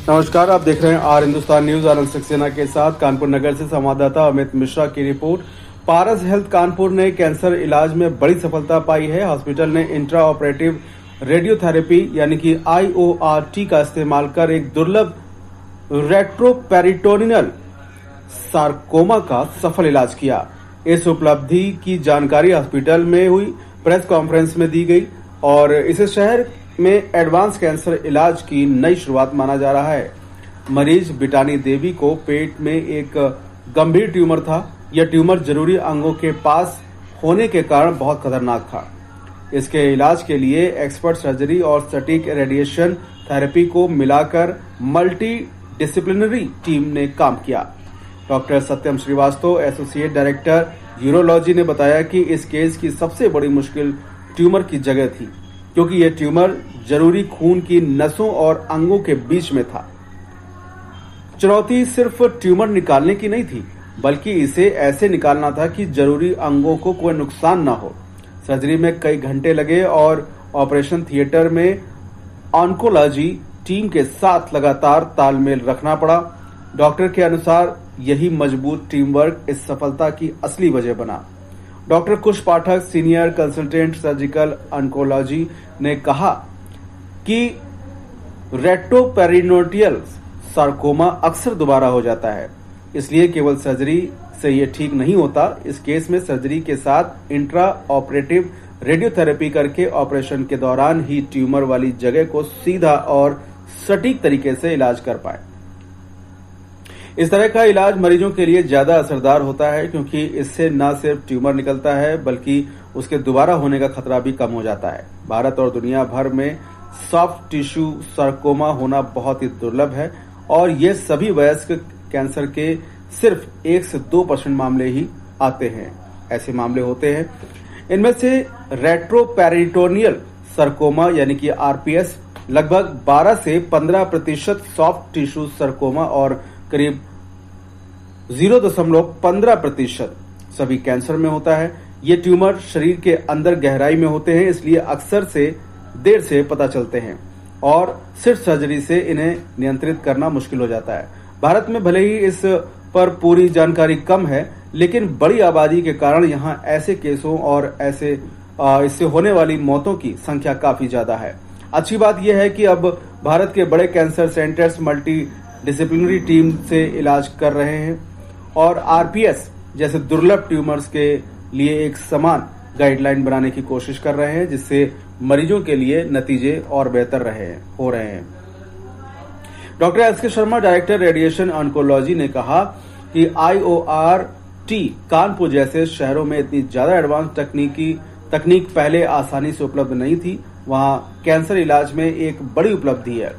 नमस्कार, आप देख रहे हैं आर हिंदुस्तान न्यूज। आनंद सक्सेना के साथ कानपुर नगर से संवाददाता अमित मिश्रा की रिपोर्ट। पारस हेल्थ कानपुर ने कैंसर इलाज में बड़ी सफलता पाई है। हॉस्पिटल ने इंट्रा ऑपरेटिव रेडियोथेरेपी यानी कि IORT का इस्तेमाल कर एक दुर्लभ रेट्रोपेरिटोनियल सार्कोमा का सफल इलाज किया। इस उपलब्धि की जानकारी हॉस्पिटल में हुई प्रेस कॉन्फ्रेंस में दी गई और इसे शहर में एडवांस कैंसर इलाज की नई शुरुआत माना जा रहा है। मरीज बिटानी देवी को पेट में एक गंभीर ट्यूमर था। यह ट्यूमर जरूरी अंगों के पास होने के कारण बहुत खतरनाक था। इसके इलाज के लिए एक्सपर्ट सर्जरी और सटीक रेडिएशन थेरेपी को मिलाकर मल्टी डिसिप्लिनरी टीम ने काम किया। डॉक्टर सत्यम श्रीवास्तव, एसोसिएट डायरेक्टर यूरोलॉजी, ने बताया कि इस केस की सबसे बड़ी मुश्किल ट्यूमर की जगह थी, क्योंकि यह ट्यूमर जरूरी खून की नसों और अंगों के बीच में था। चुनौती सिर्फ ट्यूमर निकालने की नहीं थी, बल्कि इसे ऐसे निकालना था कि जरूरी अंगों को कोई नुकसान न हो। सर्जरी में कई घंटे लगे और ऑपरेशन थिएटर में ऑन्कोलॉजी टीम के साथ लगातार तालमेल रखना पड़ा। डॉक्टर के अनुसार यही मजबूत टीम वर्क इस सफलता की असली वजह बना। डॉक्टर कुश पाठक, सीनियर कंसल्टेंट सर्जिकल ऑन्कोलॉजी, ने कहा कि रेट्रोपेरिटोनियल सार्कोमा अक्सर दोबारा हो जाता है, इसलिए केवल सर्जरी से ये ठीक नहीं होता। इस केस में सर्जरी के साथ इंट्रा ऑपरेटिव रेडियोथेरेपी करके ऑपरेशन के दौरान ही ट्यूमर वाली जगह को सीधा और सटीक तरीके से इलाज कर पाए। इस तरह का इलाज मरीजों के लिए ज्यादा असरदार होता है, क्योंकि इससे न सिर्फ ट्यूमर निकलता है बल्कि उसके दोबारा होने का खतरा भी कम हो जाता है। भारत और दुनिया भर में सॉफ्ट टिश्यू सार्कोमा होना बहुत ही दुर्लभ है और ये सभी वयस्क कैंसर के सिर्फ 1 से 2% मामले ही आते हैं। ऐसे मामले होते हैं। इनमें से रेट्रोपेरिटोनियल सार्कोमा यानी कि RPS लगभग 12 से 15% सॉफ्ट टिश्यू सार्कोमा और करीब 0.15% सभी कैंसर में होता है। ये ट्यूमर शरीर के अंदर गहराई में होते हैं, इसलिए अक्सर से देर से पता चलते हैं और सिर्फ सर्जरी से इन्हें नियंत्रित करना मुश्किल हो जाता है। भारत में भले ही इस पर पूरी जानकारी कम है, लेकिन बड़ी आबादी के कारण यहाँ ऐसे केसों और इससे होने वाली मौतों की संख्या काफी ज्यादा है। अच्छी बात यह है कि अब भारत के बड़े cancer centres multi disciplinary team से इलाज कर रहे हैं और RPS जैसे दुर्लभ ट्यूमर्स के लिए एक समान गाइडलाइन बनाने की कोशिश कर रहे हैं, जिससे मरीजों के लिए नतीजे और बेहतर हो रहे हैं। Doctor SK Sharma, director radiation oncology, ने कहा कि IORT कानपुर जैसे शहरों में इतनी ज्यादा एडवांस तकनीक पहले आसानी से उपलब्ध नहीं थी। वहां कैंसर इलाज में एक बड़ी उपलब्धि है।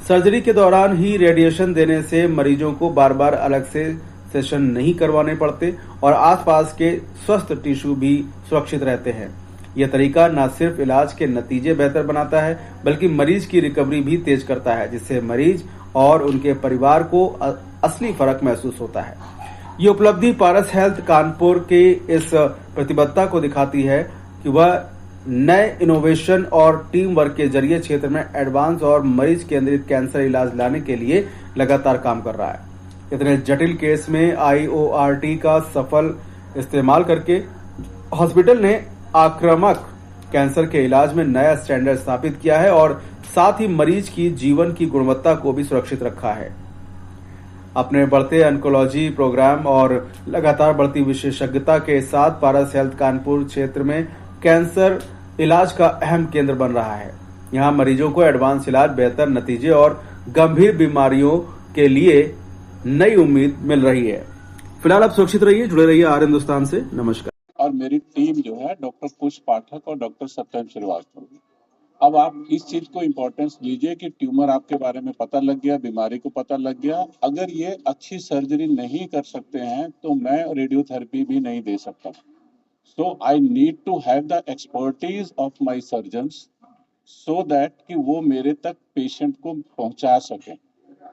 सर्जरी के दौरान ही रेडिएशन देने से मरीजों को बार बार अलग से सेशन नहीं करवाने पड़ते और आसपास के स्वस्थ टिश्यू भी सुरक्षित रहते हैं। यह तरीका न सिर्फ इलाज के नतीजे बेहतर बनाता है, बल्कि मरीज की रिकवरी भी तेज करता है, जिससे मरीज और उनके परिवार को असली फर्क महसूस होता है। ये उपलब्धि पारस हेल्थ कानपुर के इस प्रतिबद्धता को दिखाती है कि वह नए इनोवेशन और टीम वर्क के जरिए क्षेत्र में एडवांस और मरीज केंद्रित कैंसर इलाज लाने के लिए लगातार काम कर रहा है। इतने जटिल केस में IORT का सफल इस्तेमाल करके हॉस्पिटल ने आक्रामक कैंसर के इलाज में नया स्टैंडर्ड स्थापित किया है और साथ ही मरीज की जीवन की गुणवत्ता को भी सुरक्षित रखा है। अपने बढ़ते ऑन्कोलॉजी प्रोग्राम और लगातार बढ़ती विशेषज्ञता के साथ पारस हेल्थ कानपुर क्षेत्र में कैंसर इलाज का अहम केंद्र बन रहा है। यहाँ मरीजों को एडवांस इलाज, बेहतर नतीजे और गंभीर बीमारियों के लिए नई उम्मीद मिल रही है। फिलहाल आप सुरक्षित रहिए, जुड़े रहिए आर हिंदुस्तान से। नमस्कार। और मेरी टीम जो है डॉक्टर कुश पाठक और डॉक्टर सत्यम श्रीवास्तव। अब आप इस चीज को इम्पोर्टेंस दीजिए कि ट्यूमर आपके बारे में पता लग गया, बीमारी को पता लग गया। अगर ये अच्छी सर्जरी नहीं कर सकते हैं तो मैं रेडियोथेरेपी भी नहीं दे सकता। So I need to have the expertise of my surgeons so that कि वो मेरे तक पेशेंट को पहुंचा सके।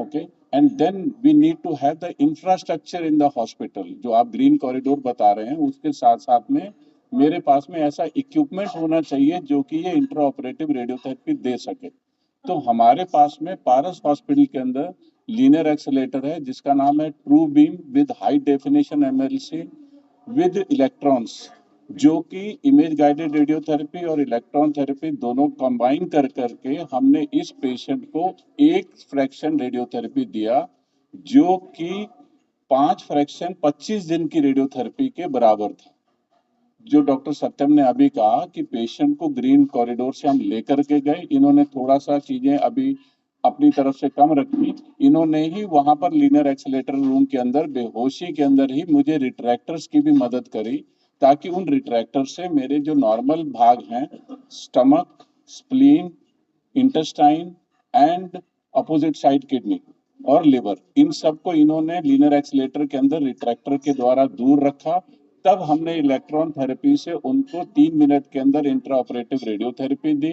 Okay, and then we need to have the infrastructure in the hospital. जो आप ग्रीन कॉरिडोर बता रहे हैं, उसके साथ साथ में मेरे पास में ऐसा इक्विपमेंट होना चाहिए जो कि ये इंट्रा ऑपरेटिव रेडियोथेरेपी दे सके। तो हमारे पास में पारस हॉस्पिटल के अंदर लीनियर एक्सेलेरेटर है जिसका नाम है true beam with high definition MLC with electrons, जो कि इमेज गाइडेड रेडियोथेरेपी और इलेक्ट्रॉन थेरेपी दोनों कंबाइन कर करके हमने इस पेशेंट को एक फ्रैक्शन रेडियोथेरेपी दिया, जो कि 5 फ्रैक्शन 25 दिन की रेडियोथेरेपी के बराबर था। जो डॉक्टर सत्यम ने अभी कहा कि पेशेंट को ग्रीन कॉरिडोर से हम लेकर के गए, इन्होंने थोड़ा सा चीजें अभी अपनी तरफ से कम रखी, इन्होंने ही वहां पर लीनियर एक्सेलेरेटर रूम के अंदर बेहोशी के अंदर ही मुझे रिट्रैक्टर्स की भी मदद करी, ताकि उन रिट्रैक्टर से मेरे जो नॉर्मल भाग हैं, stomach, spleen, intestine and opposite side kidney और लिवर, इन सबको इन्होंने लीनियर एक्सेलेरेटर के अंदर रिट्रैक्टर के द्वारा दूर रखा। तब हमने इलेक्ट्रॉन थेरेपी से उनको 3 मिनट के अंदर इंट्रा ऑपरेटिव रेडियोथेरेपी दी।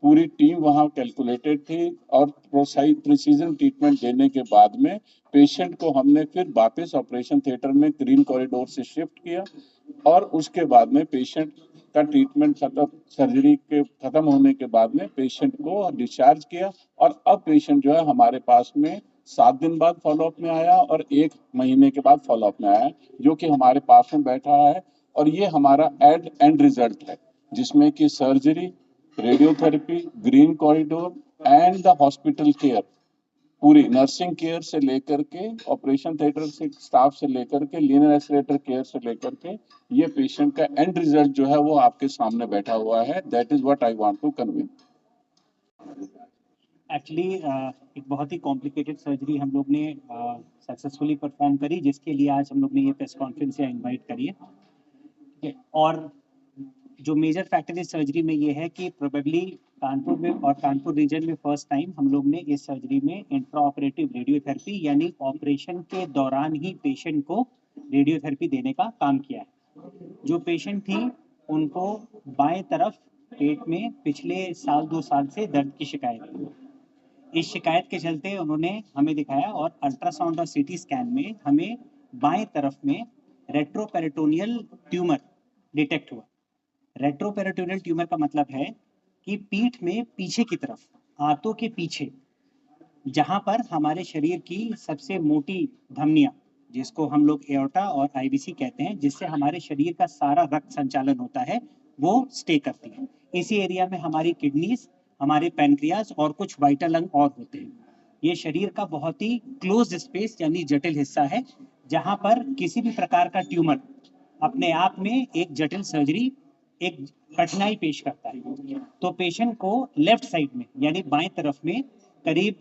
पूरी टीम वहां कैलकुलेटेड थी और प्रिसीजन ट्रीटमेंट देने के बाद में पेशेंट को हमने फिर वापस ऑपरेशन थिएटर में ग्रीन कॉरिडोर से शिफ्ट किया और उसके बाद में पेशेंट का ट्रीटमेंट खत्म, सर्जरी के खत्म होने के बाद में पेशेंट को डिस्चार्ज किया और अब पेशेंट जो है हमारे पास में 7 दिन बाद फॉलोअप में आया और 1 महीने के बाद फॉलोअप में आया, जो कि हमारे पास में बैठा है। और ये हमारा एंड रिजल्ट है, जिसमें कि surgery, radiotherapy, green corridor and the hospital care, पूरी नर्सिंग केयर से लेकर के ऑपरेशन थिएटर से स्टाफ से लेकर के लीनियर एक्सेलेरेटर केयर से लेकर के ये पेशेंट का एंड रिजल्ट जो है वो आपके सामने बैठा हुआ है। That is what I want to convey. Actually एक बहुत ही कॉम्प्लिकेटेड सर्जरी हम लोग ने सक्सेसफुली परफॉर्म करी, जिसके लिए आज हम लोग ने ये प्रेस कॉन्फ्रेंस या इनवाइट करी है। और जो मेजर फैक्टर इस सर्जरी में ये है कि प्रोबेबली कानपुर में और कानपुर रीजन में फर्स्ट टाइम हम लोग ने इस सर्जरी में इंट्रा ऑपरेटिव रेडियोथेरेपी यानी ऑपरेशन के दौरान ही पेशेंट को रेडियोथेरेपी देने का काम किया है। जो पेशेंट थी उनको बाएं तरफ पेट में पिछले 1-2 साल से दर्द की शिकायत थी। इस शिकायत के चलते उन्होंने हमें दिखाया और अल्ट्रासाउंड और सीटी स्कैन में हमें बाएं तरफ में रेट्रोपेरिटोनियल ट्यूमर डिटेक्ट हुआ। रेट्रोपेरिटोनियल ट्यूमर का मतलब है कि पीठ में पीछे की तरफ, आंतों के पीछे, जहां पर हमारे शरीर की सबसे मोटी धमनियां, जिसको हम लोग एओर्टा और आईवीसी कहते हैं, जिससे हमारे शरीर का सारा रक्त संचालन होता है, वो स्टे करती है। इसी एरिया में हमारी किडनीज, हमारे पैनक्रियाज और कुछ वाइटल अंग और होते हैं। ये शरीर का बहुत ही क्लोज स्पेस यानी जटिल हिस्सा है, जहां पर किसी भी प्रकार का ट्यूमर अपने आप में एक जटिल सर्जरी, एक कठिनाई पेश करता है। तो पेशेंट को लेफ्ट साइड में यानी बाएं तरफ में करीब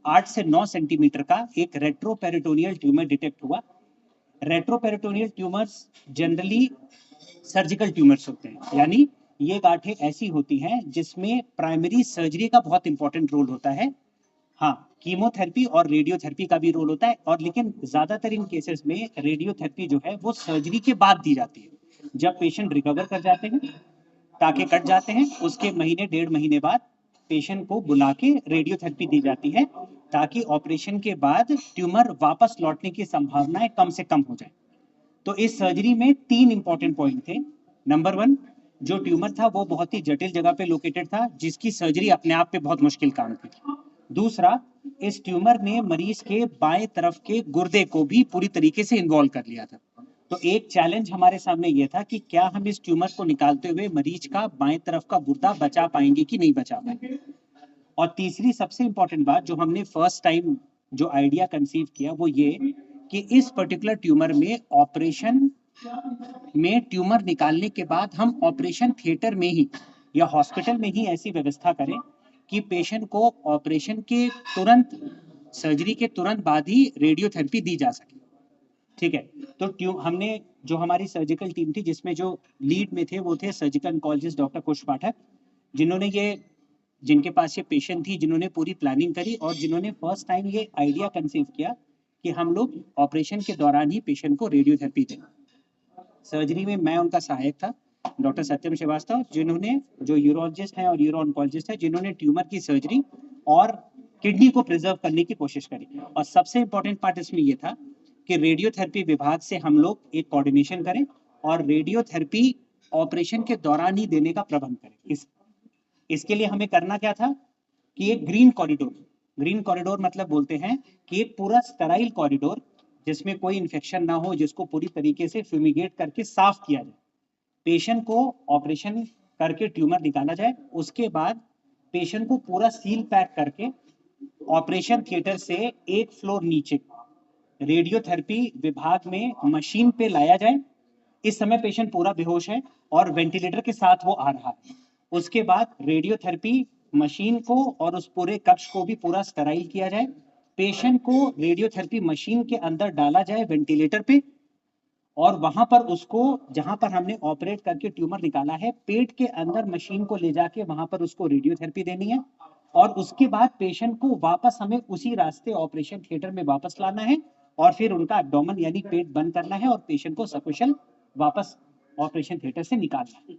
8 से 9 सेंटीमीटर का एक रेट्रोपेरिटोनियल ट्यूमर डिटेक्ट हुआ। Retroperitoneal tumours generally surgical tumours होते हैं, यानी ये गांठें ऐसी होती हैं जिसमें प्राइमरी सर्जरी का बहुत इंपॉर्टेंट रोल होता है। हाँ, कीमोथेरेपी और रेडियोथेरेपी का भी रोल होता है, और लेकिन ज्यादातर इन केसेस में रेडियोथेरेपी जो है वो सर्जरी के बाद दी जाती है। जब पेशेंट रिकवर कर जाते हैं, टाके कट जाते हैं, उसके महीने 1.5 महीने बाद पेशेंट को बुला के रेडियोथेरेपी दी जाती है, ताकि ऑपरेशन के बाद ट्यूमर वापस लौटने की संभावनाएं कम से कम हो जाए। तो इस सर्जरी में 3 इंपॉर्टेंट पॉइंट थे। नंबर 1, जो ट्यूमर था वो बहुत ही जटिल जगह पे लोकेटेड था, जिसकी सर्जरी अपने आप पे बहुत मुश्किल काम थी। दूसरा, इस ट्यूमर ने मरीज के बाएं तरफ के गुर्दे को भी पूरी तरीके से इन्वॉल्व कर लिया था। तो एक चैलेंज हमारे सामने ये था कि क्या हम इस ट्यूमर को निकालते हुए मरीज का बाएं तरफ का गुर्दा बचा पाएंगे कि नहीं बचा पाएंगे। और तीसरी सबसे इंपॉर्टेंट बात जो हमने फर्स्ट टाइम जो आइडिया कंसीव किया वो ये कि इस पर्टिकुलर ट्यूमर में ऑपरेशन में ट्यूमर निकालने के बाद हम ऑपरेशन थिएटर में ही या हॉस्पिटल में ही ऐसी व्यवस्था करें कि पेशेंट को ऑपरेशन के तुरंत, सर्जरी के तुरंत बाद ही रेडियोथेरेपी दी जा सके। ठीक है, तो हमने जो हमारी सर्जिकल टीम थी, जिसमें जो लीड में थे वो थे सर्जिकल ऑन्कोलॉजिस्ट डॉक्टर कुश पाठक, जिनके पास ये पेशेंट थी, जिन्होंने पूरी प्लानिंग करी और जिन्होंने फर्स्ट टाइम ये आइडिया कंसीव किया कि हम लोग ऑपरेशन के दौरान ही पेशेंट को रेडियोथेरेपी दें। सर्जरी में मैं उनका सहायक था, डॉक्टर सत्यम श्रीवास्तव, जिन्होंने, जो यूरोलॉजिस्ट हैं और यूरो ऑन्कोलॉजिस्ट है, जिन्होंने ट्यूमर की सर्जरी और किडनी को प्रिजर्व करने की कोशिश करी। और सबसे इंपॉर्टेंट पार्ट इसमें यह था कि रेडियोथेरेपी विभाग से हम लोग एक कोऑर्डिनेशन करें और रेडियोथेरेपी ऑपरेशन के दौरान ही देने का प्रबंध करें। इसके लिए हमें करना क्या था कि एक ग्रीन कॉरिडोर मतलब बोलते हैं कि एक पूरा स्टेराइल कॉरिडोर जिसमें कोई इन्फेक्शन ना हो, जिसको पूरी तरीके से फ्यूमिगेट करके साफ किया जाए, पेशेंट को ऑपरेशन करके ट्यूमर निकाला जाए, उसके बाद पेशेंट को पूरा सील पैक करके ऑपरेशन थिएटर से एक फ्लोर नीचे रेडियोथेरेपी विभाग में मशीन पे लाया जाए। इस समय पेशेंट पूरा बेहोश है और वेंटिलेटर के साथ वो आ रहा है। उसके बाद रेडियोथेरेपी मशीन को और उस पूरे कक्ष को भी पूरा स्टेराइल किया जाए। पेशेंट को रेडियोथेरेपी मशीन के अंदर डाला जाए वेंटिलेटर पे, और वहां पर उसको, जहां पर हमने ऑपरेट करके ट्यूमर निकाला है, पेट के अंदर मशीन को ले जाके वहां पर उसको रेडियोथेरेपी देनी है, और उसके बाद पेशेंट को वापस हमें उसी रास्ते ऑपरेशन थिएटर में वापस लाना है, और फिर उनका एब्डोमेन यानी पेट बंद करना है और पेशेंट को सकुशल वापस ऑपरेशन थिएटर से निकालना है।